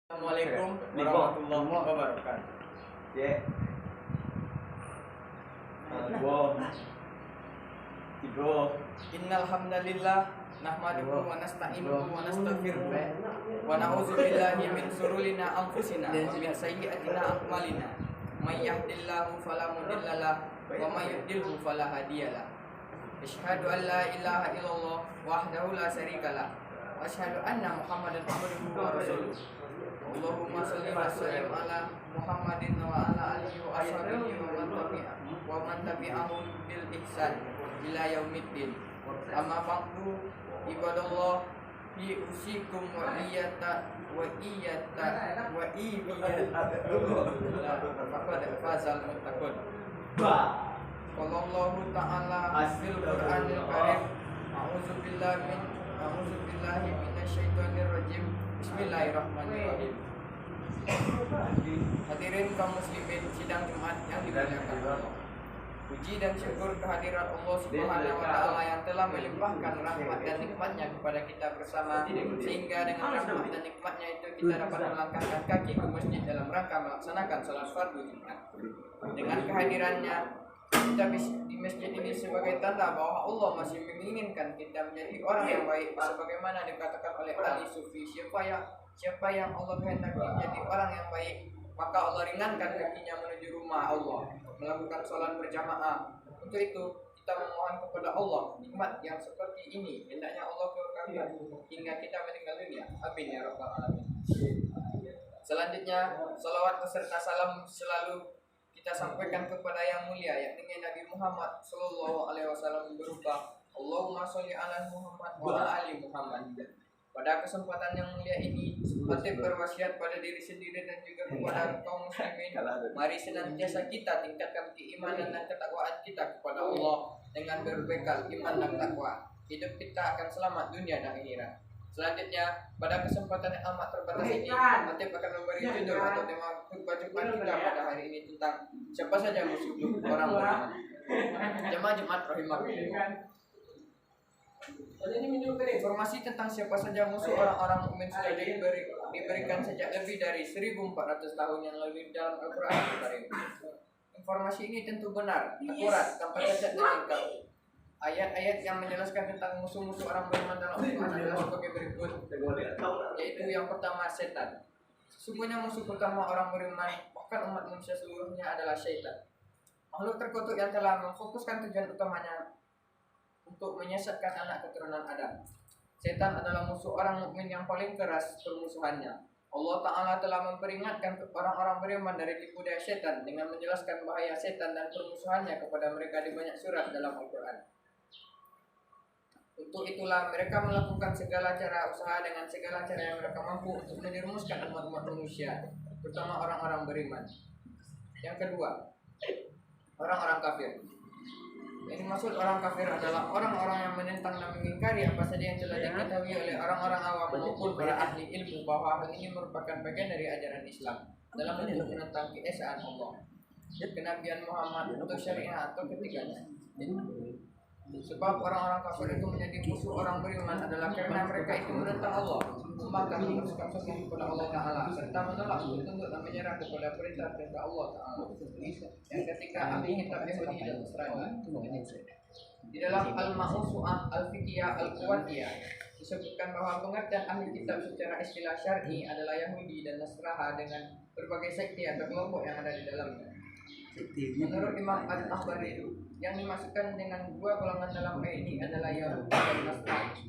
Assalamualaikum warahmatullahi wabarakatuh. Cek. Dua. Tiga. Innal hamdalillah nahmaduhu wa nasta'inuhu wa nastaghfiruh wa na'udzu billahi min shururi anfusina wa min sayyiati a'malina. May yahdihillahu fala mudilla lahu wa may yudlil fala hadiya lahu. Asyhadu an la ilaha illallah wahdahu la syarika lahu wa asyhadu anna Muhammadan abduhu wa rasuluh. Allahumma shalli wa sallim ala Muhammadin wa ala alihi wa ashabihi wa man tabi'ahum bil ihsan ila yaumiddin. Amma ba'du, ibadallah, fi usikum wa iyata faqad fazal muttaqun. Qallallahu ta'ala fil Qur'anil Karim, a'udzu billahi minasyaitonir rajim. Bismillahirrahmanirrahim. Hadirin kaum muslimin sidang Jumat yang dimuliakan Allah. Puji dan syukur kehadirat Allah Subhanahu wa taala yang telah melimpahkan rahmat dan nikmatnya kepada kita bersama, sehingga dengan rahmat dan nikmatnya itu kita dapat melangkahkan kaki ke masjid dalam rangka melaksanakan salat fardu Jumat. Dengan kehadirannya kita di masjid ini sebagai tanda bahwa Allah masih menginginkan kita menjadi orang yang baik, sebagaimana dikatakan oleh ahli sufi, siapa yang Allah kehendaki menjadi orang yang baik, maka Allah ringankan kakinya menuju rumah Allah, melakukan sholat berjamaah. Untuk itu kita memohon kepada Allah nikmat yang seperti ini hendaknya Allah berkahi hingga kita meninggal dunia. Amin ya rabbal alamin. Selanjutnya salawat beserta salam selalu kita sampaikan kepada yang mulia, yakni Nabi Muhammad sallallahu alaihi wasallam, berupa Allahumma sholli ala Muhammad wa ala ali Muhammad. Pada kesempatan yang mulia ini, Khatib berwasiat pada diri sendiri dan juga kepada kaum muslimin, mari senantiasa kita tingkatkan keimanan dan ketakwaan kita kepada Allah dengan berbekal iman dan takwa. Hidup kita akan selamat dunia dan akhirat. Selanjutnya, pada kesempatan yang amat terbatas ini, Khatib akan memberi judul atau tema khutbah Jumat kita pada hari ini tentang siapa saja musuh orang beriman. Jemaah Jumat rahimakumullah. Informasi tentang siapa saja musuh orang-orang mukmin sudah diberikan sejak lebih dari 1400 tahun yang lalu dalam Al-Quran Al-Karim. Informasi ini tentu benar, akurat, tanpa cacat dan tingkah. Ayat-ayat yang menjelaskan tentang musuh-musuh orang beriman dalam Al-Quran adalah sebagai berikut, yaitu yang pertama, setan. Sesungguhnya musuh pertama orang beriman, bahkan umat manusia seluruhnya, adalah syaitan. Makhluk terkutuk yang telah memfokuskan tujuan utamanya untuk menyesatkan anak keturunan Adam. Setan adalah musuh orang mukmin yang paling keras permusuhannya. Allah Ta'ala telah memperingatkan orang-orang beriman dari tipu daya setan dengan menjelaskan bahaya setan dan permusuhannya kepada mereka di banyak surat dalam Al-Quran. Untuk itulah mereka melakukan segala cara usaha dengan segala cara yang mereka mampu untuk menjerumuskan umat-umat manusia, terutama orang-orang beriman. Yang kedua, orang-orang kafir. Yang dimaksud orang kafir adalah orang-orang yang menentang dan mengingkari apa saja yang telah diketahui oleh orang-orang awam maupun para ahli ilmu bahwa hal ini merupakan bagian dari ajaran Islam dalam bentuk menentang keesaan Allah, kenabian Muhammad, atau syariat atau ketiganya. Sebab orang-orang kafir itu menjadi musuh orang beriman adalah karena mereka itu menentang Allah, membangkang bersikap sombong kepada Allah Ta'ala, serta menolak untuk tunduk dan menyerah kepada perintah-perintah Allah Ta'ala. Yang ketika ahli kitab Yahudi dan Nasrani, di dalam Al-Ma'usu'ah Al-Fiqhiyah Al-Quwatiyah disebutkan bahwa pengertian ahli kitab secara istilah syar'i adalah Yahudi dan Nasrani dengan berbagai sekte atau kelompok yang ada di dalamnya. Menurut Imam Al-Akhbari, yang dimasukkan dengan dua golongan dalam ayat ini adalah Yahudi dan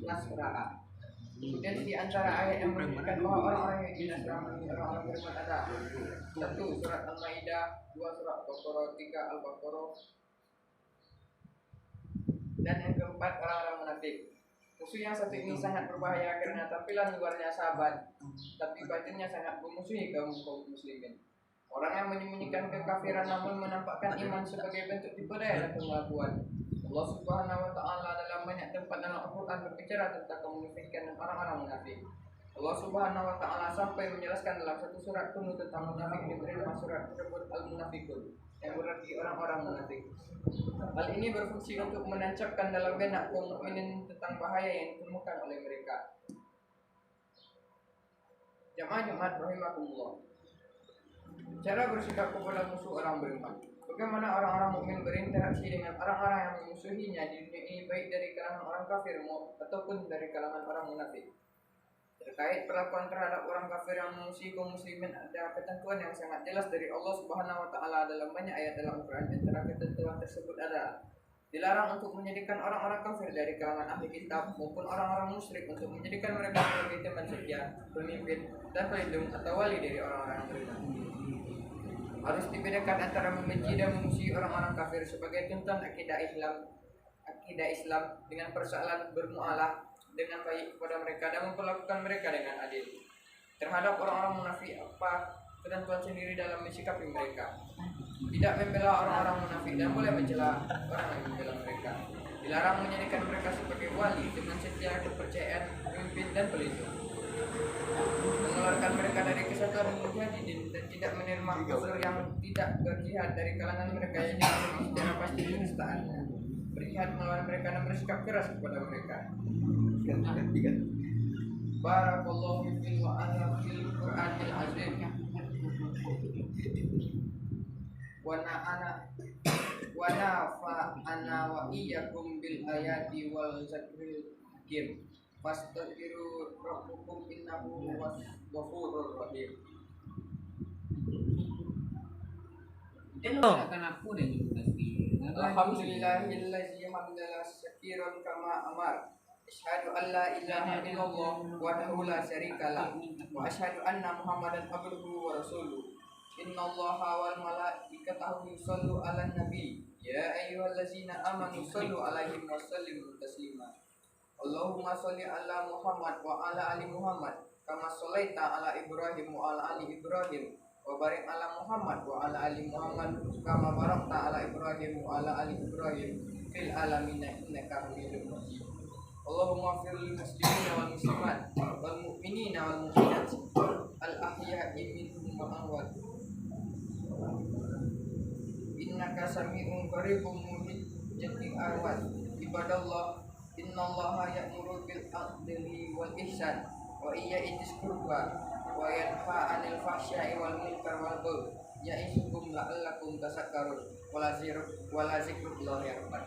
Nasrani. Kemudian di antara ayat yang menunjukkan bahwa orang-orang yang Nasrani orang-orang beriman ada: 1. Surat Al-Maidah, 2. Surat Al-Baqarah, 3. Al-Baqarah, dan yang keempat orang-orang munafik. Musuh yang satu ini sangat berbahaya karena tampilan luarnya sahabat, tapi batinnya sangat memusuhi kaum muslimin. Orang yang menyembunyikan kekafiran namun menampakkan iman sebagai bentuk tipu daya dan pengakuan. Allah Subhanahu wa Ta'ala dalam banyak tempat dalam Al-Quran berbicara tentang kemunafikan dan orang-orang munafik. Allah Subhanahu wa Ta'ala sampai menjelaskan dalam satu surat penuh tentang munafik diberi nama surat tersebut Al-Munafikun, yang berarti orang-orang munafik. Hal ini berfungsi untuk menancapkan dalam benak kaum mukminin tentang bahaya yang ditemukan oleh mereka. Jamaah rahimakumullah. Cara bersikap kepada musuh orang beriman. Bagaimana orang-orang mukmin berinteraksi dengan orang-orang yang memusuhinya di dunia ini, baik dari kalangan orang kafir ataupun dari kalangan orang munafik. Terkait perlakuan terhadap orang kafir yang memusuhi kaum muslimin, ada ketentuan yang sangat jelas dari Allah Subhanahu wa taala dalam banyak ayat dalam Al-Qur'an. Antara ketentuan tersebut adalah dilarang untuk menjadikan orang-orang kafir dari kalangan ahli kitab maupun orang-orang musyrik untuk menjadikan mereka sebagai teman setia, pemimpin, dan pelindung atau wali dari orang-orang beriman. Harus dibedakan antara membenci dan memusuhi orang-orang kafir sebagai tuntutan akidah Islam dengan persoalan bermualah dengan baik kepada mereka dan memperlakukan mereka dengan adil. Terhadap orang-orang munafik, apa ketentuan sendiri dalam mensikapi mereka. Tidak membela orang-orang munafik dan boleh mencela orang yang membela mereka. Dilarang menjadikan mereka sebagai wali dengan setia, kepercayaan, pemimpin, dan pelindung. Mengeluarkan mereka dari kesatuan mujahidin dan tidak menerima unsur yang tidak berjihad dari kalangan mereka yang dikatakan secara pasti kenistaannya. Berjihad melawan mereka dan bersikap keras kepada mereka. Barakallahu fil wa ala fil Qur'anil azim. Wa nafa'ana wa iyyakum bil ayati wal zikril hakim. Fastaghfiru rabbakum innahu huwas ghafurur rahim. Alhamdulillahillazi hamdala syakiran kama amar. Asyhadu an la ilaha illallah wahdahu la syarikalah wa asyhadu anna Muhammadan abduhu wa rasuluh. Innallaha wal malaikatahu yusallu 'alan nabi. Ya ayyuhallazina amanu shallu 'alaihi wa sallimu taslima. Allahumma sholli ala Muhammad wa ala ali Muhammad kama shallaita ala Ibrahim wa ala ali Ibrahim wa barik ala Muhammad wa ala ali Muhammad kama barakta ala Ibrahim wa ala ali Ibrahim fil alamin innaka Hamidum Majid. Allahumma fir lil muslimina wal muslimat wal mu'minina wal mu'minat al ahya'i minhum wal amwat. Innaka sami'un qaribun mujibul arwat. Ibadallah, innallaha ya'muru bil 'adli wal ihsan wa iyya'iz qurba wa yanha 'anil fahsya'i wal munkar wal baghi ya'izukum la'allakum tadhakkarun wa la zikrullahi akbar.